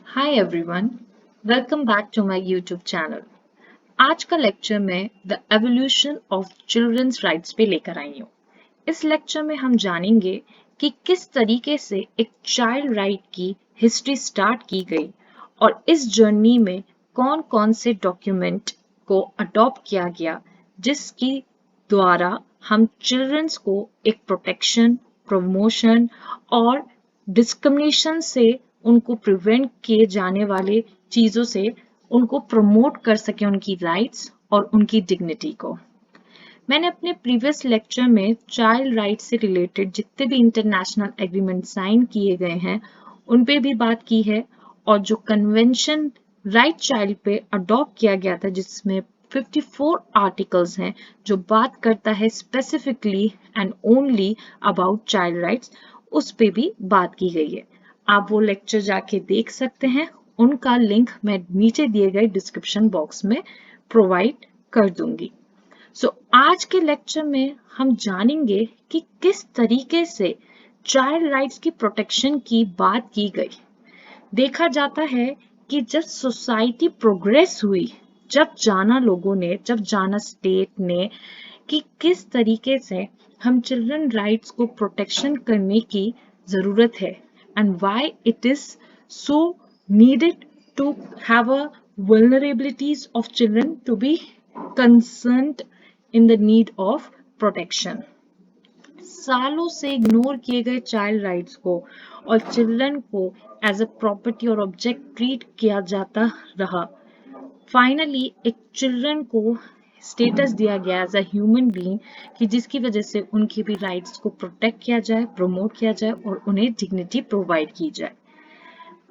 Hi everyone, welcome back to my YouTube channel. आज का lecture मैं the evolution of children's rights पे लेकर आई हूँ। इस लेक्चर में हम जानेंगे कि किस तरीके से एक चाइल्ड राइट की हिस्ट्री स्टार्ट की गई और इस जर्नी में कौन-कौन से डॉक्यूमेंट को अडॉप्ट किया गया जिसकी द्वारा हम चिल्ड्रंस को एक प्रोटेक्शन, प्रमोशन और डिस्क्रिमिनेशन से उनको प्रिवेंट किए जाने वाले चीज़ों से उनको प्रमोट कर सके उनकी राइट्स और उनकी डिग्निटी को। मैंने अपने प्रीवियस लेक्चर में चाइल्ड राइट से रिलेटेड जितने भी इंटरनेशनल एग्रीमेंट साइन किए गए हैं उन पे भी बात की है और जो कन्वेंशन राइट चाइल्ड पे अडॉप्ट किया गया था जिसमें 54 आर्टिकल्स हैं जो बात करता है specifically and only about child rights, उस पे भी बात की गई है। आप वो लेक्चर जाके देख सकते हैं, उनका लिंक मैं नीचे दिए गए डिस्क्रिप्शन बॉक्स में प्रोवाइड कर दूंगी। आज के लेक्चर में हम जानेंगे कि किस तरीके से चाइल्ड राइट्स की प्रोटेक्शन की बात की गई। देखा जाता है कि जब सोसाइटी प्रोग्रेस हुई, जब जाना स्टेट ने कि किस तरीके से हम चिल्ड्रन राइट्स को प्रोटेक्शन करने की जरूरत है and why it is so needed to have a vulnerabilities of children to be concerned in the need of protection. सालों से इग्नोर किए गए चाइल्ड राइट्स को और चिल्ड्रन को एज अ प्रॉपर्टी और ऑब्जेक्ट ट्रीट किया जाता रहा। फाइनली एक चिल्ड्रन को स्टेटस दिया गया एज अ ह्यूमन बीइंग कि जिसकी वजह से उनकी भी राइट्स को प्रोटेक्ट किया जाए, प्रमोट किया जाए और उन्हें डिग्निटी प्रोवाइड की जाए।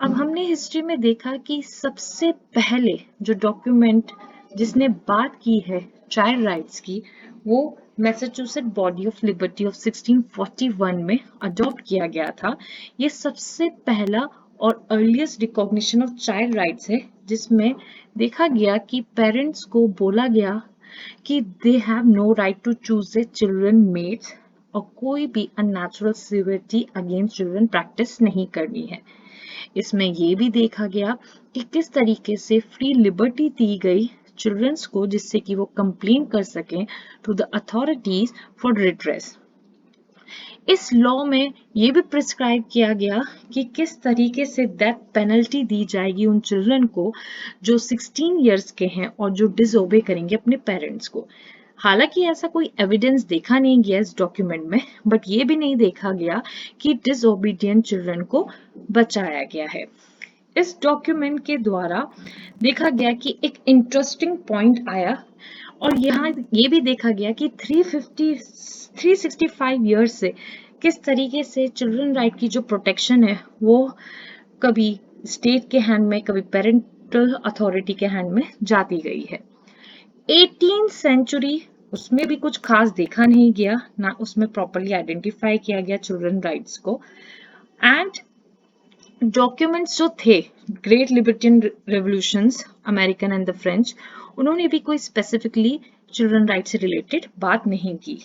अब हमने हिस्ट्री में देखा कि सबसे पहले जो डॉक्यूमेंट जिसने बात की है चाइल्ड राइट्स की वो Massachusetts body of liberty of 1641 में अडॉप्ट किया गया था। ये सबसे पहला और earliest recognition of child rights है जिसमें देखा गया कि पेरेंट्स को बोला गया कि they have no right to choose a children mates और कोई भी unnatural severity against children practice नहीं करनी है। इसमें ये भी देखा गया कि किस तरीके से फ्री लिबर्टी दी गई चिल्ड्रंस को जिससे कि वो कंप्लेन कर सकें to the authorities for redress. इस लॉ में ये भी प्रिस्क्राइब किया गया कि किस तरीके से डेथ पेनल्टी दी जाएगी उन चिल्ड्रन को जो 16 इयर्स के हैं और जो डिसओबे करेंगे अपने पेरेंट्स को। हालांकि ऐसा कोई एविडेंस देखा नहीं गया इस डॉक्यूमेंट में, बट ये भी नहीं देखा गया कि डिसओबीडियंट चिल्ड्रन को बचाया गया है। इस डॉक्यूमेंट के द्वारा देखा गया कि एक इंटरेस्टिंग पॉइंट आया और यहाँ ये भी देखा गया कि 365 ईयर्स से किस तरीके से चिल्ड्रन राइट की जो प्रोटेक्शन है वो कभी स्टेट के हैंड में, कभी पेरेंटल अथॉरिटी के हैंड में जाती गई है। 18th सेंचुरी उसमें भी कुछ खास देखा नहीं गया, ना उसमें प्रॉपरली आइडेंटिफाई किया गया चिल्ड्रन राइट्स को। एंड डॉक्यूमेंट्स जो थे great libertarian revolutions American and the French, उन्होंने भी कोई स्पेसिफिकली चिल्ड्रन राइट से रिलेटेड बात नहीं की।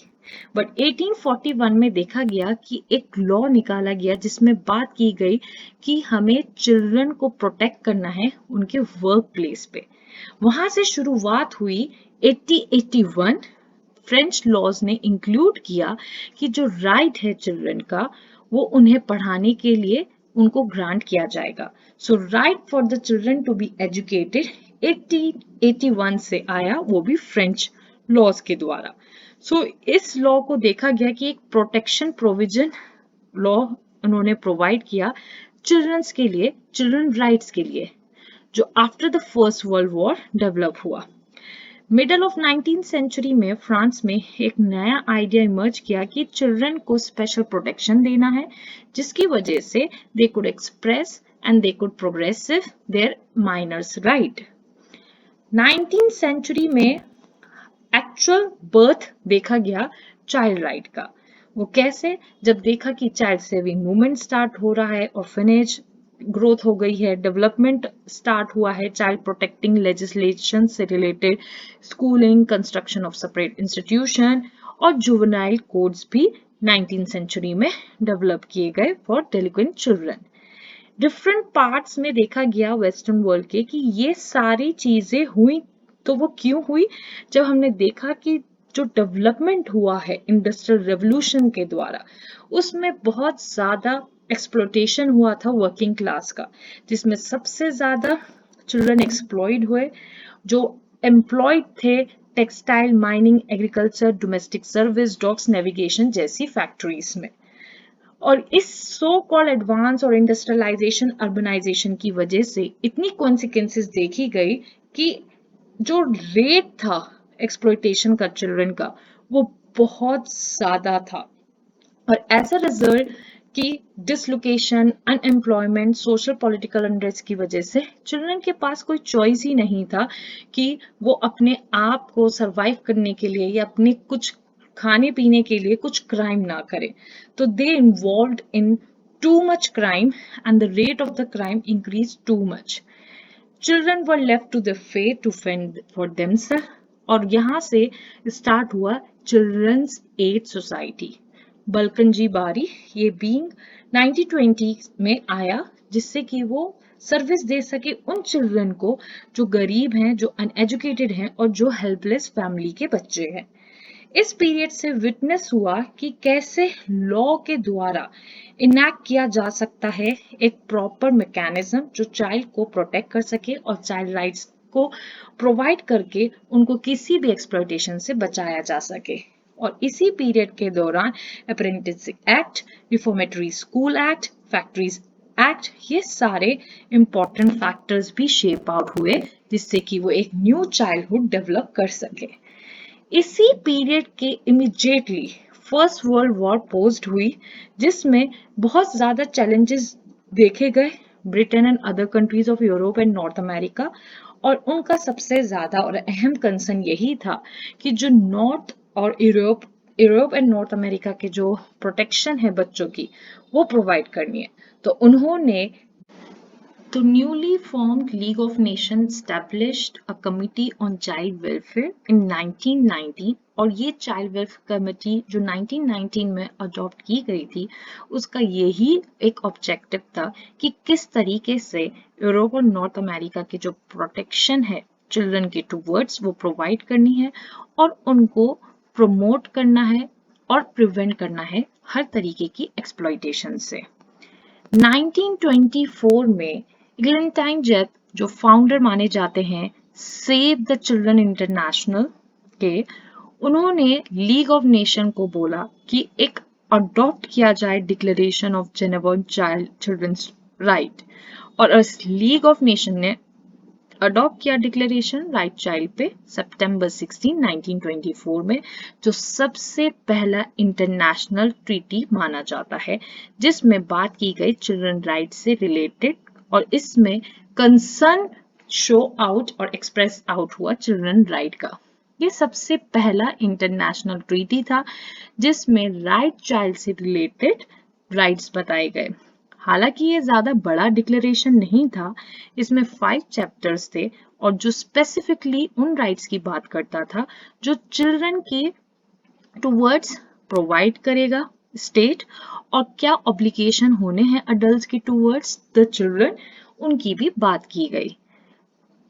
बट 1841 में देखा गया कि एक लॉ निकाला गया जिसमें बात की गई कि हमें चिल्ड्रन को प्रोटेक्ट करना है उनके वर्क प्लेस पे। वहां से शुरुआत हुई 1881। फ्रेंच लॉज ने इंक्लूड किया कि जो राइट है चिल्ड्रन का वो उन्हें पढ़ाने के लिए उनको ग्रांट किया जाएगा। So right for the children to be educated 1881 से आया, वो भी फ्रेंच लॉज के द्वारा। सो इस लॉ को देखा गया कि एक प्रोटेक्शन प्रोविजन लॉ उन्होंने प्रोवाइड किया चिल्ड्रंस के लिए, चिल्ड्रन राइट्स के लिए, जो after the first world war develop हुआ। मिडल ऑफ 19th सेंचुरी में फ्रांस में एक नया आइडिया इमर्ज किया कि चिल्ड्रन को स्पेशल प्रोटेक्शन देना है जिसकी वजह से they could express and they could progressive their minors right. 19th century में एक्चुअल बर्थ देखा गया चाइल्ड राइट का। वो कैसे? जब देखा कि चाइल्ड सेविंग मूवमेंट स्टार्ट हो रहा है, ऑर्फनेज ग्रोथ हो गई है, डेवलपमेंट स्टार्ट हुआ है, चाइल्ड प्रोटेक्टिंग लेजिस्लेशन से related, schooling, construction of separate institution और जुवेनाइल कोड्स भी 19th सेंचुरी में डेवलप किए गए for delinquent children. Different parts में देखा गया वेस्टर्न वर्ल्ड के कि ये सारी चीजें हुई, तो वो क्यों हुई? जब हमने देखा कि जो डेवलपमेंट हुआ है इंडस्ट्रियल रेवोल्यूशन के द्वारा, उसमें बहुत ज्यादा एक्सप्लोटेशन हुआ था वर्किंग क्लास का, जिसमें सबसे ज्यादा चिल्ड्रन एक्सप्लॉयड हुए, जो एम्प्लॉयड थे textile, mining, agriculture, domestic service, docks, navigation जैसी फैक्ट्रीज में। और इस सो कॉल्ड एडवांस और इंडस्ट्रियलाइजेशन अर्बनाइजेशन की वजह से इतनी कॉन्सिक्वेंसेस देखी गई कि जो रेट था एक्सप्लॉयटेशन का चिल्ड्रन का, वो बहुत ज्यादा था। और एज अ रिजल्ट कि dislocation, unemployment, social political unrest की वजह से चिल्ड्रन के पास कोई चॉइस ही नहीं था कि वो अपने आप को सरवाइव करने के लिए या अपने कुछ खाने पीने के लिए कुछ क्राइम ना करे। तो they involved in too much crime and the rate of the crime increase too much. Children were left to the fate to fend for themself. और यहाँ से स्टार्ट हुआ children's aid society, Balkan ji Bari. ये बीइंग 1920 में आया, जिससे कि वो सर्विस दे सके उन चिल्ड्रन को जो गरीब हैं, जो अनएजुकेटेड हैं और जो हेल्पलेस फैमिली के बच्चे हैं। इस पीरियड से विटनेस हुआ कि कैसे लॉ के द्वारा इनैक्ट किया जा सकता है एक प्रॉपर मैकेनिज्म जो चाइल्ड को प्रोटेक्ट कर सके और चाइल्ड राइट्स को प्रोवाइड करके उनको किसी भी एक्सप्लॉयटेशन से बचाया जा सके। और इसी पीरियड के दौरान apprentice act, reformatory school act, factories act, ये सारे इंपॉर्टेंट फैक्टर्स भी शेप आउट हुए, जिससे कि वो एक न्यू चाइल्डहुड डेवलप कर सके। इसी पीरियड के immediately first world war post हुई, जिसमें बहुत ज्यादा चैलेंजेस देखे गए Britain and other countries of Europe and north America. और उनका सबसे ज्यादा और अहम कंसर्न यही था कि जो नॉर्थ और Europe Europe and north America के जो प्रोटेक्शन है बच्चों की, वो प्रोवाइड करनी है। तो उन्होंने The newly formed League of Nations established a Committee on Child Welfare in 1919, और ये चाइल्ड वेलफेयर कमेटी जो 1919 में अडॉप्ट की गई थी, उसका यही एक ऑब्जेक्टिव था कि किस तरीके से यूरोप और नॉर्थ अमेरिका के जो प्रोटेक्शन है चिल्ड्रन के टूवर्ड्स, वो प्रोवाइड करनी है और उनको प्रमोट करना है और प्रिवेंट करना है हर तरीके की एक्सप्लॉयटेशन से। 1924 में इग्लेंटाइन जेफ, जो फाउंडर माने जाते हैं सेव द चिल्ड्रन इंटरनेशनल के, उन्होंने लीग ऑफ नेशन को बोला कि एक अडॉप्ट किया जाए declaration of Geneva child children's right. और इस लीग ऑफ नेशन ने अडॉप्ट किया डिक्लेरेशन राइट चाइल्ड पे सितंबर 16, 1924 में, जो सबसे पहला इंटरनेशनल ट्रीटी माना जाता है जिसमें बात की गई चिल्ड्रन राइट से रिलेटेड। और इसमें कंसर्न शो आउट और एक्सप्रेस आउट हुआ चिल्ड्रन राइट का। ये सबसे पहला इंटरनेशनल ट्रीटी था जिसमें राइट चाइल्ड से रिलेटेड राइट्स बताए गए। हालांकि ये ज्यादा बड़ा डिक्लेरेशन नहीं था, इसमें 5 चैप्टर्स थे और जो स्पेसिफिकली उन राइट्स की बात करता था जो चिल्ड्रन के टूवर्ड्स प्रोवाइड करेगा स्टेट, और क्या ऑब्लिगेशन होने हैं अडल्ट के टूवर्ड्स द चिल्ड्रन, उनकी भी बात की गई।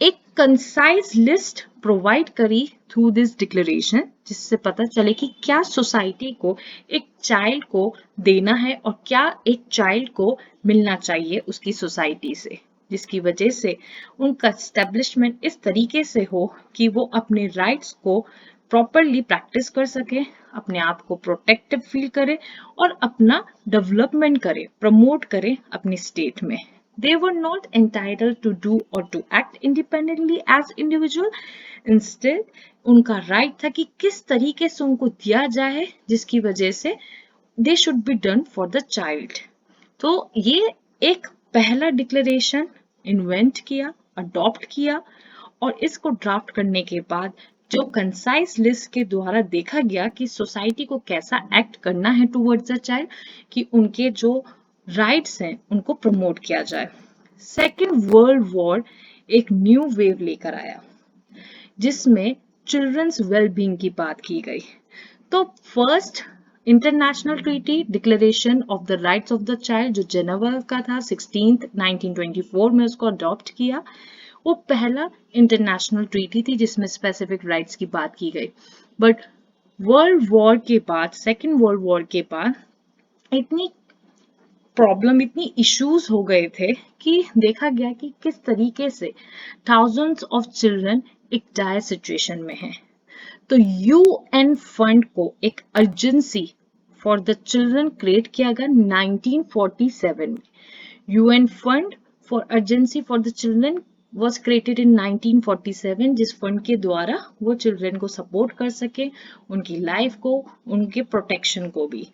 एक कंसाइज लिस्ट प्रोवाइड करी थ्रू दिस डिक्लेरेशन, जिससे पता चले कि क्या सोसाइटी को एक चाइल्ड को देना है और क्या एक चाइल्ड को मिलना चाहिए उसकी सोसाइटी से, जिसकी वजह से उनका एस्टेब्लिशमेंट इस तरीके से हो कि वो अपने राइट्स को प्रॉपरली प्रैक्टिस कर सके, अपने आप को प्रोटेक्टिव फील करे और अपना डेवलपमेंट करे, प्रमोट करे अपनी स्टेट में। They were not entitled to do or to act independently as individual. Instead, उनका राइट था कि किस तरीके से उनको दिया जाए जिसकी वजह से they should be done for the child. तो ये एक पहला डिक्लेरेशन इन्वेंट किया, अडॉप्ट किया, और इसको ड्राफ्ट करने के बाद जो कंसाइज लिस्ट के द्वारा देखा गया कि सोसाइटी को कैसा एक्ट करना है टुवर्ड्स द चाइल्ड, कि उनके जो राइट्स हैं उनको प्रमोट किया जाए। सेकेंड वर्ल्ड वॉर एक न्यू वेव लेकर आया जिसमें चिल्ड्रंस वेलबींग की बात की गई। तो first international treaty declaration of the rights of the child जो जेनेवा का था 16 1924 में उसको अडॉप्ट किया। वो पहला इंटरनेशनल ट्रीटी थी जिसमें स्पेसिफिक राइट्स की बात की गई। बट वर्ल्ड वॉर के बाद, सेकेंड वर्ल्ड वॉर के बाद इतनी प्रॉब्लम, इतनी इश्यूज हो गए थे कि देखा गया कि किस तरीके से थाउजेंड्स ऑफ चिल्ड्रन एक डायर सिचुएशन में हैं। तो यूएन फंड को एक urgency for the children create किया गया 1947 में। UN fund for urgency for the children was created in 1947, जिस फंड के द्वारा वो चिल्ड्रन को सपोर्ट कर सके, उनकी लाइफ को, उनके प्रोटेक्शन को भी,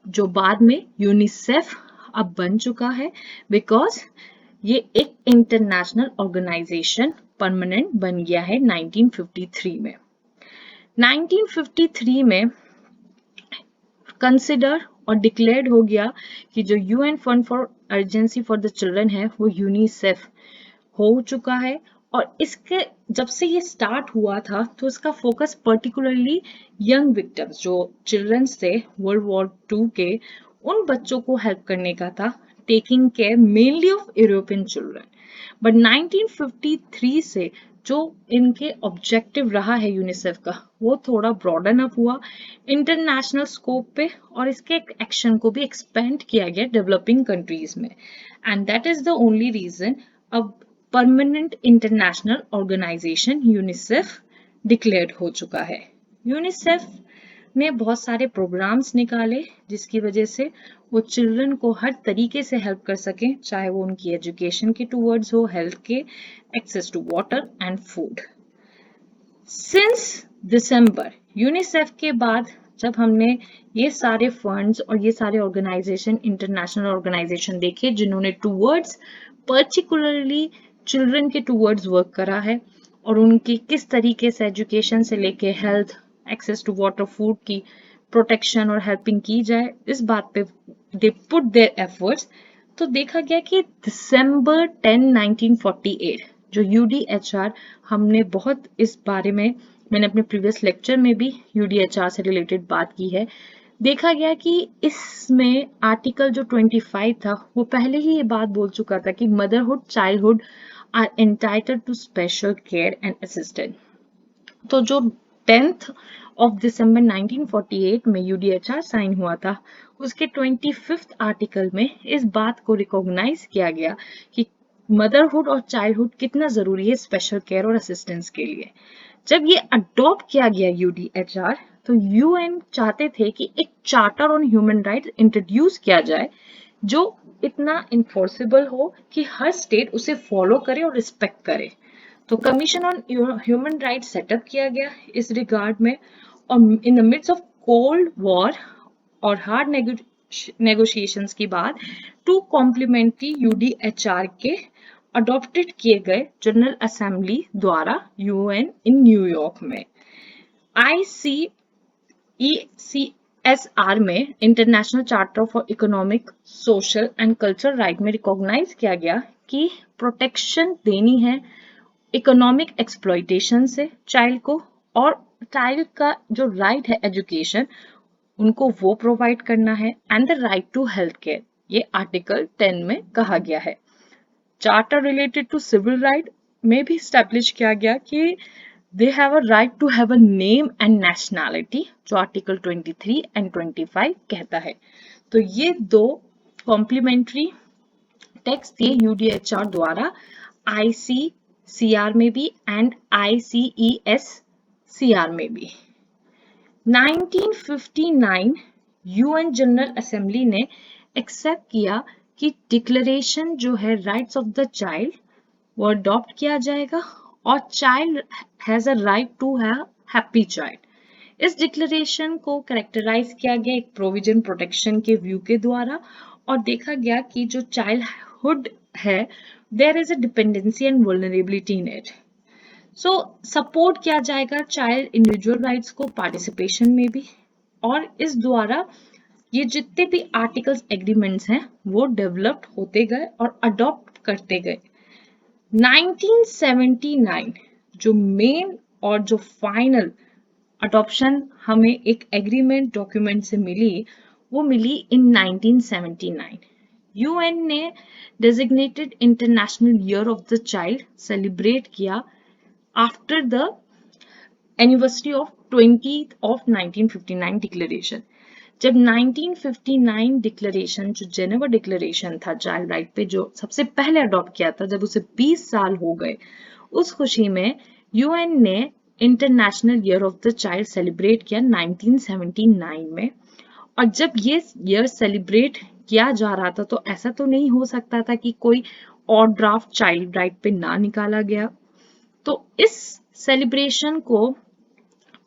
जो बाद में यूनिसेफ अब बन चुका है बिकॉज ये एक इंटरनेशनल ऑर्गेनाइजेशन परमानेंट बन गया है 1953 में। 1953 में कंसिडर और डिक्लेयर्ड हो गया कि जो UN fund for urgency for the children है वो यूनिसेफ हो चुका है। और इसके जब से ये स्टार्ट हुआ था तो इसका फोकस पर्टिकुलरली यंग विक्टिम्स जो चिल्ड्रंस थे वर्ल्ड वॉर 2 के, उन बच्चों को हेल्प करने का था, taking care mainly of European children. But 1953 से जो इनके ऑब्जेक्टिव रहा है यूनिसेफ का वो थोड़ा ब्रॉडन अप हुआ इंटरनेशनल स्कोप पे, और इसके एक्शन को भी एक्सपेंड किया गया डेवलपिंग कंट्रीज में। And that is the only reason अब permanent international organisation UNICEF declared हो चुका है। यूनिसेफ ने बहुत सारे प्रोग्राम्स निकाले जिसकी वजह से वो चिल्ड्रन को हर तरीके से हेल्प कर सके, चाहे वो उनकी एजुकेशन के टूवर्ड्स हो, हेल्थ के, access to water and food. Since दिसंबर यूनिसेफ के बाद जब हमने ये सारे फंड्स और ये सारे ऑर्गेनाइजेशन, इंटरनेशनल ऑर्गेनाइजेशन देखे जिन्होंने टूवर्ड्स पर्टिकुलरली चिल्ड्रन के टूवर्ड्स वर्क करा है और उनकी किस तरीके से एजुकेशन से लेके health, access to water, food की प्रोटेक्शन और हेल्पिंग की जाए, इस बात पे दे पुट देयर एफर्ट्स। तो देखा गया कि दिसंबर 10 1948 जो यूडीएचआर, हमने बहुत इस बारे में, मैंने अपने प्रीवियस लेक्चर में भी यूडीएचआर से रिलेटेड बात की है, देखा गया कि इसमें आर्टिकल जो 25 था वो पहले ही ये बात बोल चुका था कि motherhood, childhood are entitled to special care and assistance. तो जो 10th ऑफ दिसंबर 1948 में यूडीएचआर साइन हुआ था उसके 25th आर्टिकल में इस बात को रिकॉग्नाइज किया गया कि मदरहुड और चाइल्डहुड कितना जरूरी है स्पेशल केयर और असिस्टेंस के लिए। जब ये अडॉप्ट किया गया यूडीएचआर तो यूएन चाहते थे कि एक charter on human rights introduce किया जाए जो इतना इन्फोर्सेबल हो कि हर स्टेट उसे फॉलो करे और रिस्पेक्ट करे। तो commission on human rights setup किया गया इस रिगार्ड में, और in the midst of cold war और हार्ड नेगोशिएशंस की बाद 2 कॉम्प्लीमेंट्री यूडीएचआर के अडॉप्टेड किए गए जनरल असेंबली द्वारा यूएन इन न्यूयॉर्क में। ICESR में international charter for economic, social and cultural right में रिकॉग्नाइज किया गया कि प्रोटेक्शन देनी है इकोनॉमिक एक्सप्लॉइटेशन से चाइल्ड को, और चाइल्ड का जो राइट है एजुकेशन उनको वो प्रोवाइड करना है, and the right to health care, ये आर्टिकल 10 में कहा गया है। Charter related to civil right में भी स्टैब्लिश किया गया कि they have a right to have a name and nationality, जो आर्टिकल 23 एंड 25 कहता है। तो ये 2 कॉम्प्लीमेंट्री टेक्स्ट दिए यूडीएचआर द्वारा ICCR में भी एंड ICESCR में भी। 1959 यूएन जनरल असेंबली ने एक्सेप्ट किया कि डिक्लेरेशन जो है राइट्स ऑफ द चाइल्ड वो अडॉप्ट किया जाएगा और child has a right to have happy child. इस डिक्लेरेशन को कैरेक्टराइज किया गया एक प्रोविजन प्रोटेक्शन के व्यू के द्वारा, और देखा गया कि जो चाइल्डहुड है there is a dependency and vulnerability in it. So support किया जाएगा चाइल्ड इंडिविजुअल राइट्स को पार्टिसिपेशन में भी, और इस द्वारा ये जितने भी आर्टिकल्स एग्रीमेंट्स हैं वो डेवलप्ड होते गए और अडॉप्ट करते गए। 1979 जो मेन और जो फाइनल अडॉप्शन हमें एक एग्रीमेंट डॉक्यूमेंट से मिली, वो मिली इन 1979। यूएन ने designated international year of the child celebrate किया after the anniversary of 20th of 1959 declaration. जब 1959 डिक्लेरेशन, जो जेनेवा डिक्लेरेशन था चाइल्ड राइट पे, जो सबसे पहले अडॉप्ट किया था, जब उसे 20 साल हो गए, उस खुशी में यूएन ने international year of the child celebrate किया 1979 में। और जब ये ईयर सेलिब्रेट किया जा रहा था तो ऐसा तो नहीं हो सकता था कि कोई और ड्राफ्ट चाइल्ड राइट पे ना निकाला गया। तो इस सेलिब्रेशन को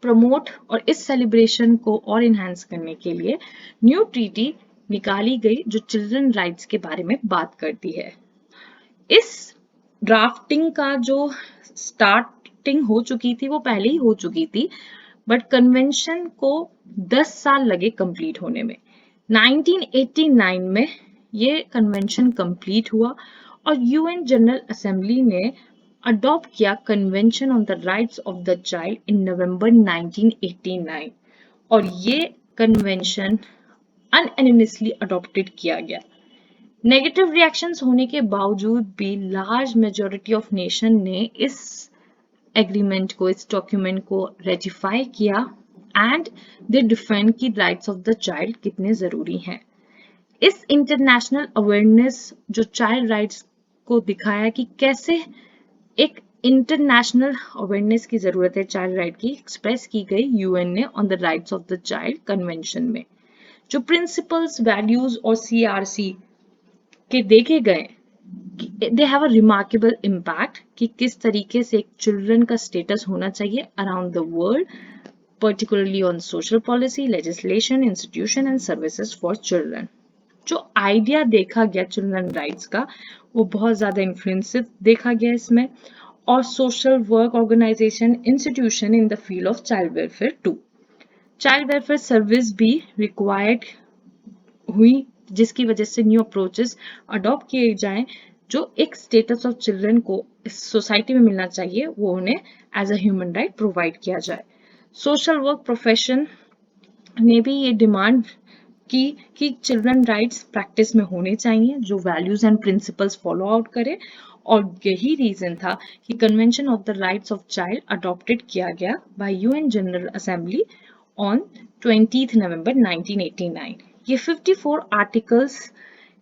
प्रमोट और इस सेलिब्रेशन को और इन्हांस करने के लिए न्यू ट्रीटी निकाली गई जो चिल्ड्रन राइट्स के बारे में बात करती है। इस ड्राफ्टिंग का जो स्टार्टिंग हो चुकी थी वो पहले ही हो चुकी थी, बट कन्वेंशन को 10 साल लगे कंप्लीट होने में। 1989 में ये कन्वेंशन कंप्लीट हुआ और यूएन जनरल असेंबली ने अडॉप्ट किया convention on the rights of the child in November 1989 और ये कन्वेंशन अनएनिमसली अडॉप्टेड किया गया। नेगेटिव रिएक्शंस होने के बावजूद भी लार्ज मेजॉरिटी ऑफ नेशन ने इस एग्रीमेंट को, इस डॉक्यूमेंट को रेटिफाई किया एंड दे डिफेंड की राइट्स ऑफ द चाइल्ड कितने जरूरी हैं। इस इंटरनेशनल अवेयरनेस जो चाइल्ड राइट्स को दिखाया कि कैसे एक इंटरनेशनल अवेयरनेस की जरूरत है चाइल्ड राइट की, एक्सप्रेस की गई यूएन ने on the rights of the child convention में। जो प्रिंसिपल्स, वैल्यूज और सीआरसी के देखे गए, दे हैव अ रिमार्केबल इम्पैक्ट कि किस तरीके से एक चिल्ड्रन का स्टेटस होना चाहिए around the world, particularly on social policy, legislation, institution and services for children. जो आइडिया देखा गया चिल्ड्रन राइट्स का वो बहुत ज्यादा इन्फ्लुएंसिव देखा गया इसमें, और social work organisation, institution in the field of child welfare too. Child welfare service भी रिक्वायर्ड हुई जिसकी वजह से न्यू अप्रोचेस अडॉप्ट किए जाएं जो एक स्टेटस ऑफ चिल्ड्रन को इस सोसाइटी में मिलना चाहिए वो उन्हें as a human right provide किया जाए। सोशल वर्क प्रोफेशन ने भी ये डिमांड की कि चिल्ड्रन राइट्स प्रैक्टिस में होने चाहिए जो values and principles follow out करे, और यही रीजन था कि convention of the rights of child adopted किया गया bye UN general assembly on 20 नवंबर 1989। ये 54 आर्टिकल्स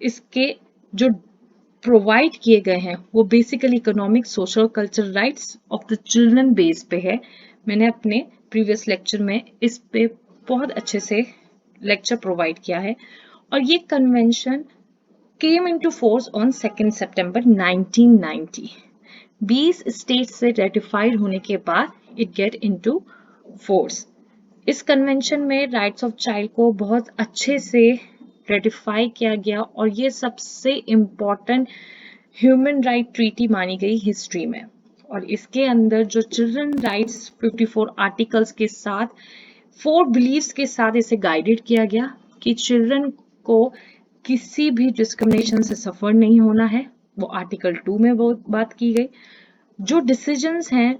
इसके जो प्रोवाइड किए गए हैं वो basically economic, social, cultural rights of the children base पे है। मैंने अपने प्रीवियस लेक्चर में इस पे बहुत अच्छे से लेक्चर प्रोवाइड किया है। और ये convention came into force on 2 September 1990। 20 state से रेटिफाइड होने के बाद इट गेट इनटू फोर्स। इस कन्वेंशन में राइट्स ऑफ चाइल्ड को बहुत अच्छे से रेटिफाई किया गया और ये सबसे इम्पोर्टेंट ह्यूमन राइट ट्रीटी मानी गई हिस्ट्री में। और इसके अंदर जो चिल्ड्रन राइट्स 54 आर्टिकल्स के साथ 4 बिलीव्स के साथ इसे गाइडेड किया गया कि चिल्ड्रन को किसी भी डिस्क्रिमिनेशन से सफर नहीं होना है। वो आर्टिकल 2 में वो बात की गई। जो डिसीजंस हैं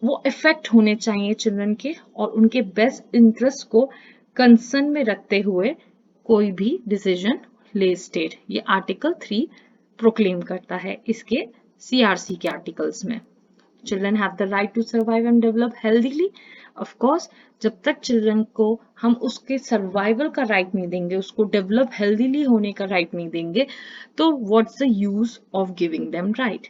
वो इफेक्ट होने चाहिए चिल्ड्रन के और उनके बेस्ट इंटरेस्ट को कंसर्न में रखते हुए कोई भी डिसीजन ले स्टेट, ये आर्टिकल 3 प्रोक्लेम करता है इसके सीआरसी के आर्टिकल्स में। Children have the right to survive and develop healthily. Of course जब तक चिल्ड्रन को हम उसके सर्वाइवल का राइट नहीं देंगे, उसको डेवलप हेल्दीली होने का राइट नहीं देंगे, तो what's the use of giving them right.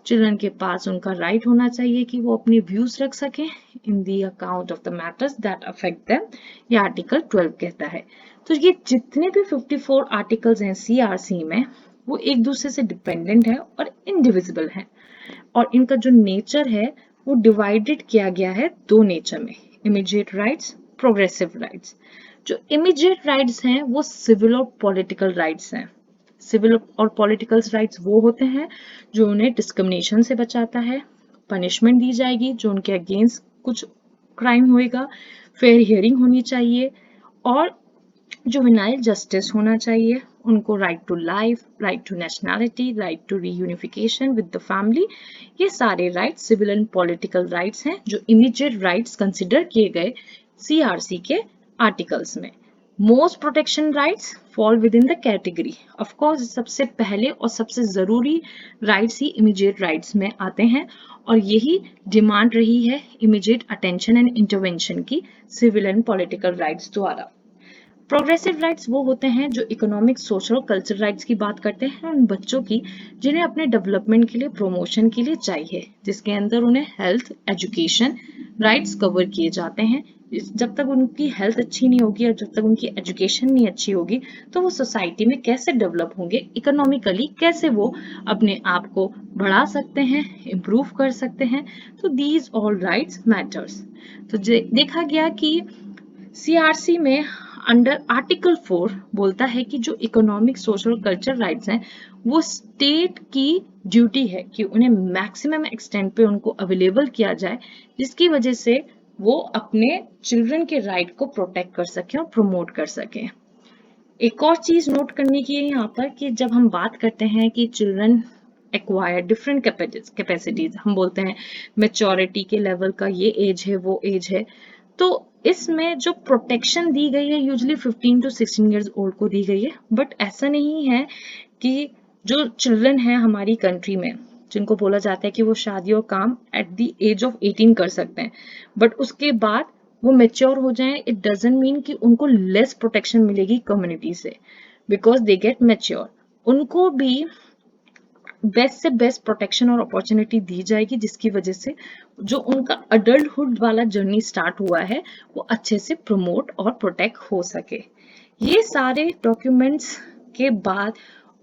Children के पास उनका राइट होना चाहिए कि वो अपने व्यूज रख सकें in the account of the matters that affect them, ये आर्टिकल 12 कहता है। तो ये जितने भी 54 आर्टिकल्स हैं सीआरसी में वो एक दूसरे से डिपेंडेंट है और इनडिविजिबल है, और इनका जो नेचर है वो डिवाइडेड किया गया है 2 नेचर में, इमीडिएट राइट्स, प्रोग्रेसिव राइट्स। जो इमीडिएट राइट्स हैं वो सिविल और पॉलिटिकल राइट्स हैं। सिविल और पॉलिटिकल राइट्स वो होते हैं जो उन्हें डिस्क्रिमिनेशन से बचाता है, पनिशमेंट दी जाएगी जो उनके अगेंस्ट कुछ क्राइम होएगा, फेयर हियरिंग होनी चाहिए, और जुवेनाइल जस्टिस होना चाहिए, उनको right to life, right to nationality, right to reunification with the family, ये सारे rights civil and political rights हैं जो इमीडिएट राइट्स कंसिडर किए गए सीआरसी के आर्टिकल्स में। Most protection rights fall with in the category, of course सबसे पहले और सबसे जरूरी राइट्स ही इमीडिएट राइट्स में आते हैं और यही डिमांड रही है इमीडिएट अटेंशन एंड इंटरवेंशन की सिविल एंड पॉलिटिकल राइट्स द्वारा। प्रोग्रेसिव राइट्स वो होते हैं जो इकोनॉमिक, सोशल, कल्चरल राइट्स की बात करते हैं उन बच्चों की जिन्हें अपने डेवलपमेंट के लिए, प्रमोशन के लिए चाहिए, जिसके अंदर उन्हें हेल्थ, एजुकेशन राइट्स कवर किए जाते हैं। जब तक उनकी हेल्थ अच्छी नहीं होगी और जब तक उनकी एजुकेशन नहीं अच्छी होगी तो वो सोसाइटी में कैसे डेवलप होंगे, इकोनॉमिकली कैसे वो अपने आप को बढ़ा सकते हैं, इम्प्रूव कर सकते हैं। तो दीज ऑल राइट्स मैटर्स। तो देखा गया कि सीआरसी में अंडर आर्टिकल 4 बोलता है कि जो इकोनॉमिक, सोशल, कल्चरल राइट्स हैं वो स्टेट की ड्यूटी है कि उन्हें मैक्सिमम एक्सटेंट पे उनको अवेलेबल किया जाए, जिसकी वजह से वो अपने चिल्ड्रन के राइट को प्रोटेक्ट कर सकें और प्रमोट कर सकें। एक और चीज नोट करने की है यहाँ पर कि जब हम बात करते हैं कि चिल्ड्रन एक्वायर डिफरेंट कैपेसिटीज, हम बोलते हैं मेच्योरिटी के लेवल का ये एज है, वो एज है, तो इसमें जो प्रोटेक्शन दी गई है यूजुअली 15 टू 16 इयर्स ओल्ड को दी गई है। बट ऐसा नहीं है कि जो चिल्ड्रन है हमारी कंट्री में जिनको बोला जाता है कि वो शादी और काम एट द एज ऑफ 18 कर सकते हैं, बट उसके बाद वो मेच्योर हो जाएं, इट डजंट मीन कि उनको लेस प्रोटेक्शन मिलेगी कम्युनिटी से, बिकॉज दे गेट मेच्योर। उनको भी बेस्ट से बेस्ट प्रोटेक्शन और अपॉर्चुनिटी दी जाएगी, जिसकी वजह से जो उनका अडल्टहुड वाला जर्नी स्टार्ट हुआ है वो अच्छे से प्रमोट और प्रोटेक्ट हो सके। ये सारे डॉक्यूमेंट्स के बाद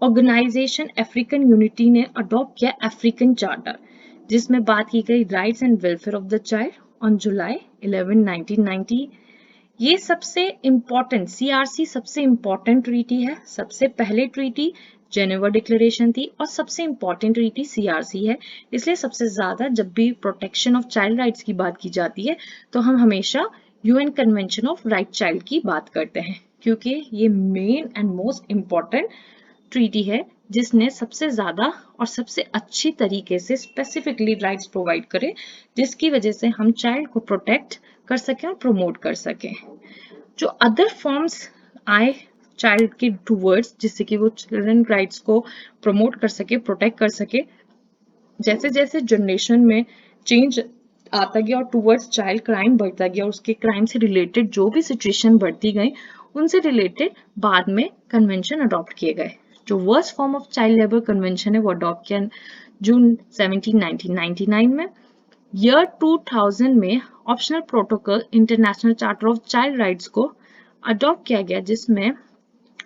ऑर्गेनाइजेशन अफ्रीकन यूनिटी ने अडॉप्ट किया अफ्रीकन चार्टर, जिसमें बात की गई rights and welfare of the child on July 11, 1990। ये सबसे इम्पोर्टेंट, सीआरसी सबसे इम्पोर्टेंट ट्रीटी है। सबसे पहले ट्रीटी जेनेवा डिक्लेरेशन थी और सबसे इम्पोर्टेंट ट्रीटी सीआरसी है। इसलिए सबसे ज्यादा जब भी प्रोटेक्शन ऑफ चाइल्ड राइट्स की बात की जाती है तो हम हमेशा UN convention of right child की बात करते हैं, क्योंकि ये main and most important treaty है जिसने सबसे ज्यादा और सबसे अच्छी तरीके से स्पेसिफिकली राइट्स प्रोवाइड करे, जिसकी वजह से हम चाइल्ड को प्रोटेक्ट कर सकें और प्रमोट कर सकें। जो अदर फॉर्म्स आए चाइल्ड के टूवर्ड्स, जिससे कि वो चिल्ड्रन राइट्स को प्रमोट कर सके, प्रोटेक्ट कर सके, जैसे जैसे जनरेशन में चेंज आता गया और टूवर्ड्स चाइल्ड क्राइम बढ़ता गया, उसके क्राइम से रिलेटेड जो भी सिचुएशन बढ़ती गई उनसे रिलेटेड बाद में कन्वेंशन अडॉप्ट किए गए। जो worst form of child labour convention है वो अडॉप्ट किया जून 17, 1999 में। ईयर 2000 में optional protocol international charter of child rights को अडॉप्ट किया गया, जिसमें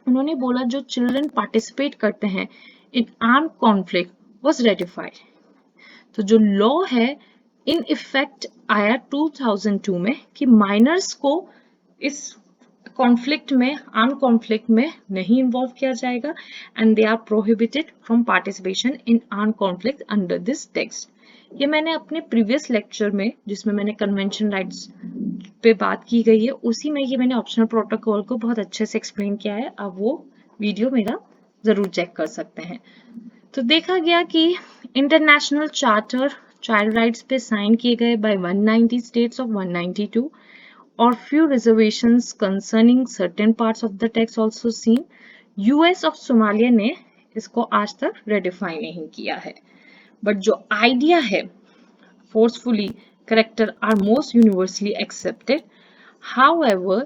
उन्होंने बोला जो चिल्ड्रन पार्टिसिपेट करते हैं इन आर्म कॉन्फ्लिक्ट वाज रेटिफाइड। तो जो लॉ है इन इफेक्ट आया 2002 में कि माइनर्स को इस कॉन्फ्लिक्ट में, आर्म कॉन्फ्लिक्ट में नहीं इन्वॉल्व किया जाएगा and they are prohibited from participation in arm conflict under this text. ये मैंने अपने प्रीवियस लेक्चर में, जिसमें मैंने कन्वेंशन राइट्स पे बात की गई है, उसी में ये मैंने ऑप्शनल प्रोटोकॉल को बहुत अच्छे से एक्सप्लेन किया है। आप वो वीडियो मेरा जरूर चेक कर सकते हैं। तो देखा गया कि इंटरनेशनल चार्टर चाइल्ड राइट्स पे साइन किए गए बाय 190 स्टेट्स ऑफ 192 और few reservations concerning certain parts of the text also seen। US of Somalia ने इसको आज तक रेटिफाई नहीं किया है, बट जो आइडिया है forcefully character are most universally accepted, however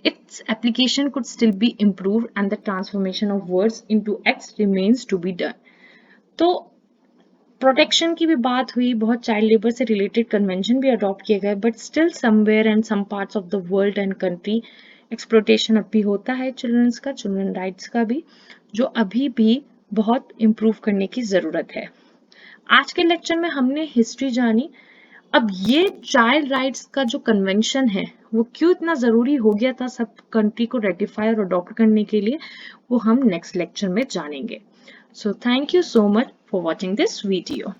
its application could still be improved and the transformation of words into acts remains to be done। तो प्रोटेक्शन की भी बात हुई, बहुत चाइल्ड लेबर से रिलेटेड कन्वेंशन भी अडॉप्ट किए गए, but still somewhere and some parts of the world and country exploitation अब भी होता है चिल्ड्रंस का, चिल्ड्रन राइट्स का भी, जो अभी भी बहुत इम्प्रूव करने की जरूरत है। आज के लेक्चर में हमने हिस्ट्री जानी। अब ये चाइल्ड राइट्स का जो कन्वेंशन है वो क्यों इतना जरूरी हो गया था सब कंट्री को रेटिफाई और अडॉप्ट करने के लिए, वो हम नेक्स्ट लेक्चर में जानेंगे। So thank you so much for watching this video.